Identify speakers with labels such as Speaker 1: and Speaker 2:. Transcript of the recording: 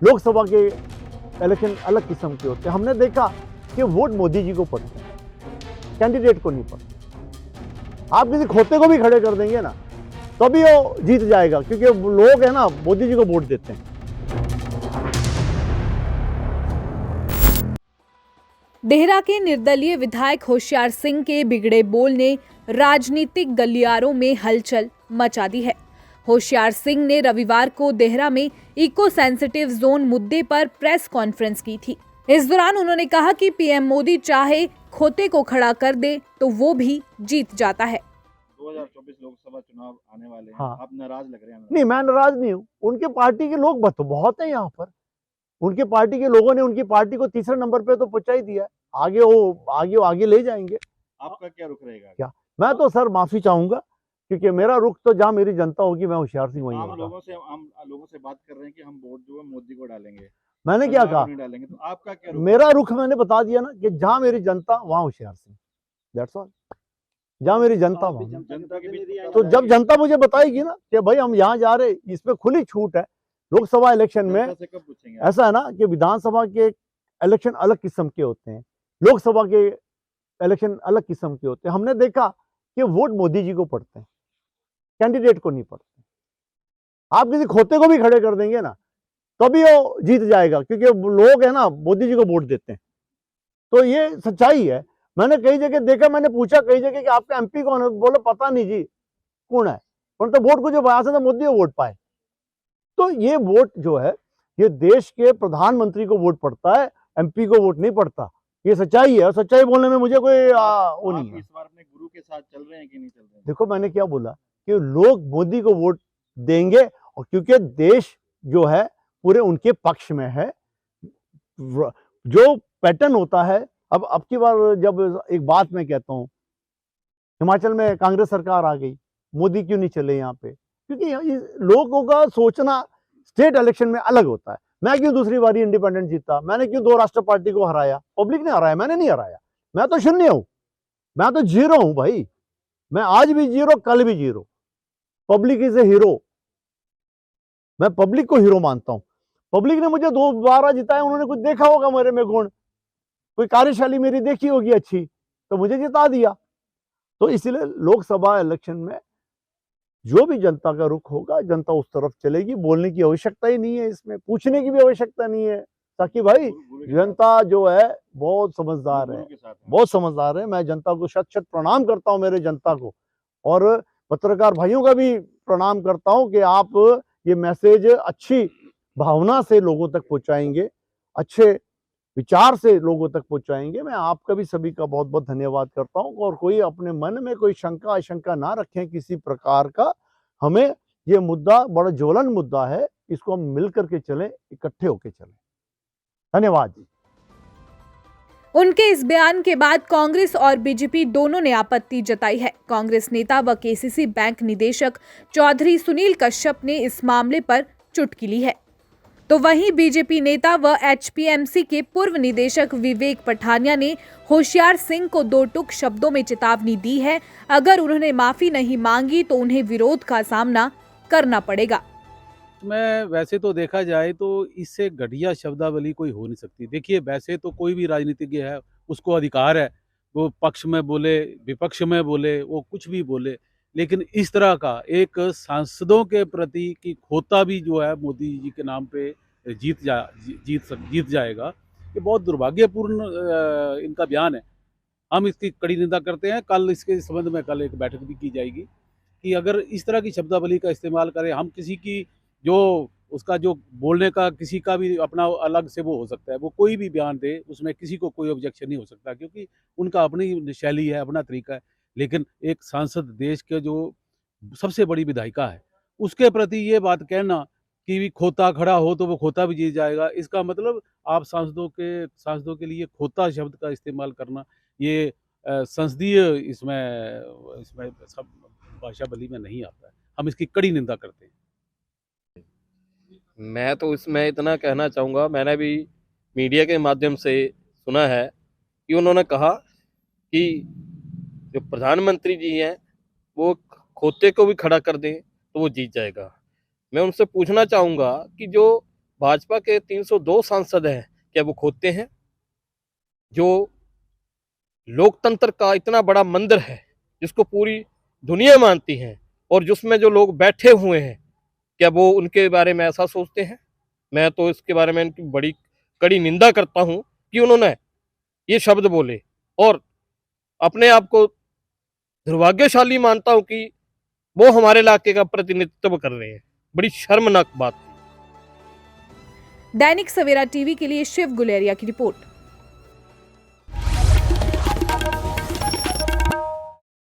Speaker 1: लोकसभा के इलेक्शन अलग किस्म के होते हैं। हमने देखा कि वोट मोदी जी को पड़ते हैं, कैंडिडेट को नहीं पड़ते। आप किसी खोते को भी खड़े कर देंगे ना तभी वो जीत जाएगा, क्योंकि लोग है ना मोदी जी को वोट देते हैं।
Speaker 2: देहरा के निर्दलीय विधायक होशियार सिंह के बिगड़े बोल ने राजनीतिक गलियारों में हलचल मचा दी है। होशियार सिंह ने रविवार को देहरा में इको सेंसिटिव जोन मुद्दे पर प्रेस कॉन्फ्रेंस की थी। इस दौरान उन्होंने कहा कि पीएम मोदी चाहे खोते को खड़ा कर दे तो वो भी जीत जाता है।
Speaker 3: 2024 लोकसभा चुनाव आने वाले हैं।
Speaker 1: हाँ।
Speaker 3: आप नाराज लग रहे हैं।
Speaker 1: नहीं, मैं नाराज नहीं हूँ। उनके पार्टी के लोग तो बहुत है यहाँ पर। उनके पार्टी के लोगों ने उनकी पार्टी को तीसरे नंबर पे तो पहुंचा ही दिया। आगे ले जाएंगे।
Speaker 3: आपका क्या रुख रहेगा?
Speaker 1: क्या मैं तो सर माफी चाहूंगा, क्योंकि मेरा रुख तो जहां मेरी जनता होगी मैं होशियार सिंह वहीं
Speaker 3: हम
Speaker 1: होगा।
Speaker 3: लोगों से बात कर रहे हैं कि हम वोट जो है मोदी को डालेंगे।
Speaker 1: मैंने क्या कहा?
Speaker 3: नहीं डालेंगे, तो आपका क्या रुख?
Speaker 1: मेरा रुख मैंने बता दिया ना कि जहां मेरी जनता वहां होशियार सिंह। That's all. जहां मेरी जनता वहां।
Speaker 3: जनता के बीच
Speaker 1: तो जब जनता मुझे बताएगी ना कि भाई हम यहाँ जा रहे, इसमें खुली छूट है। लोकसभा इलेक्शन में
Speaker 3: जनता से कब पूछेंगे?
Speaker 1: ऐसा है ना कि विधानसभा के इलेक्शन अलग किस्म के होते हैं, लोकसभा के इलेक्शन अलग किस्म के होते हैं। हमने देखा कि वोट मोदी जी को पड़ते हैं, कैंडिडेट को नहीं पड़ते। आप किसी खोते को भी खड़े कर देंगे ना तभी वो जीत जाएगा, क्योंकि लोग है ना मोदी जी को वोट देते हैं। तो ये सच्चाई है। मैंने कई जगह देखा, मैंने पूछा कई जगह कि आपका एमपी कौन है, बोले पता नहीं जी कौन है, परंतु वोट को जो बयान से मोदी को वोट पाए। तो ये वोट जो है ये देश के प्रधानमंत्री को वोट पड़ता है, एमपी को वोट नहीं पड़ता। ये सच्चाई है, और सच्चाई बोलने में मुझे कोई वो नहीं है।
Speaker 3: इस बार अपने गुरु के साथ चल रहे हैं कि नहीं चल रहे हैं?
Speaker 1: देखो मैंने क्या बोला कि लोग मोदी को वोट देंगे, और क्योंकि देश जो है पूरे उनके पक्ष में है। जो पैटर्न होता है, अब की बार जब एक बात मैं कहता हूं, हिमाचल में कांग्रेस सरकार आ गई, मोदी क्यों नहीं चले यहाँ पे? क्योंकि लोगों का सोचना स्टेट इलेक्शन में अलग होता है। मैं क्यों दूसरी बारी इंडिपेंडेंट जीता? मैंने क्यों 2 राष्ट्र पार्टी को हराया? पब्लिक ने हराया, मैंने नहीं हराया। मैं तो शून्य हूं, मैं तो जीरो हूं भाई। मैं आज भी जीरो, कल भी zero. Public is a hero. मैं पब्लिक को हीरो मानता हूं। पब्लिक ने मुझे 2 बार जिताया, उन्होंने कुछ देखा होगा मेरे में गुण, कोई कार्यशैली मेरी देखी होगी अच्छी, तो मुझे जिता दिया। तो इसलिए लोकसभा इलेक्शन में जो भी जनता का रुख होगा, जनता उस तरफ चलेगी। बोलने की आवश्यकता ही नहीं है, इसमें पूछने की भी आवश्यकता नहीं है। ताकि भाई जनता जो है बहुत समझदार है, बहुत समझदार है। मैं जनता को शत शत प्रणाम करता हूं, मेरे जनता को, और पत्रकार भाइयों का भी प्रणाम करता हूं कि आप ये मैसेज अच्छी भावना से लोगों तक पहुंचाएंगे, अच्छे विचार से लोगों तक पहुंचाएंगे। मैं आपका भी सभी का बहुत बहुत धन्यवाद करता हूं, और कोई अपने मन में कोई शंका आशंका ना रखें किसी प्रकार का। हमें ये मुद्दा बड़ा ज्वलन मुद्दा है, इसको हम मिलकर के चलें, इकट्ठे होकर चलें। धन्यवाद।
Speaker 2: उनके इस बयान के बाद कांग्रेस और बीजेपी दोनों ने आपत्ति जताई है। कांग्रेस नेता व केसीसी बैंक निदेशक चौधरी सुनील कश्यप ने इस मामले पर चुटकी ली है, तो वहीं बीजेपी नेता व एचपीएमसी के पूर्व निदेशक विवेक पठानिया ने होशियार सिंह को 2 टूक शब्दों में चेतावनी दी है। अगर उन्होंने माफी नहीं मांगी तो उन्हें विरोध का सामना करना पड़ेगा।
Speaker 4: में वैसे तो देखा जाए तो इससे घटिया शब्दावली कोई हो नहीं सकती। देखिए, वैसे तो कोई भी राजनीतिज्ञ है, उसको अधिकार है, वो पक्ष में बोले, विपक्ष में बोले, वो कुछ भी बोले, लेकिन इस तरह का एक सांसदों के प्रति कि खोता भी जो है मोदी जी के नाम पे जीत जाएगा, ये बहुत दुर्भाग्यपूर्ण इनका बयान है। हम इसकी कड़ी निंदा करते हैं। कल इसके संबंध में कल एक बैठक भी की जाएगी कि अगर इस तरह की शब्दावली का इस्तेमाल करें, हम किसी की जो उसका जो बोलने का किसी का भी अपना अलग से वो हो सकता है, वो कोई भी बयान दे, उसमें किसी को कोई ऑब्जेक्शन नहीं हो सकता, क्योंकि उनका अपनी शैली है, अपना तरीका है। लेकिन एक सांसद, देश के जो सबसे बड़ी विधायिका है, उसके प्रति ये बात कहना कि भी खोता खड़ा हो तो वो खोता भी जीत जाएगा, इसका मतलब आप सांसदों के लिए खोता शब्द का इस्तेमाल करना, ये संसदीय इसमें सब भाषा बली में नहीं आता है। हम इसकी कड़ी निंदा करते हैं।
Speaker 5: मैं तो इसमें इतना कहना चाहूँगा, मैंने भी मीडिया के माध्यम से सुना है कि उन्होंने कहा कि जो प्रधानमंत्री जी हैं वो खोते को भी खड़ा कर दें तो वो जीत जाएगा। मैं उनसे पूछना चाहूँगा कि जो भाजपा के 302 सांसद हैं, क्या वो खोते हैं? जो लोकतंत्र का इतना बड़ा मंदिर है, जिसको पूरी दुनिया मानती है, और जिसमें जो लोग बैठे हुए हैं, क्या वो उनके बारे में ऐसा सोचते हैं? मैं तो इसके बारे में इनकी बड़ी कड़ी निंदा करता हूं कि उन्होंने ये शब्द बोले, और अपने आप को दुर्भाग्यशाली मानता हूं कि वो हमारे इलाके का प्रतिनिधित्व कर रहे हैं। बड़ी शर्मनाक बात।
Speaker 2: दैनिक सवेरा टीवी के लिए शिव गुलेरिया की रिपोर्ट।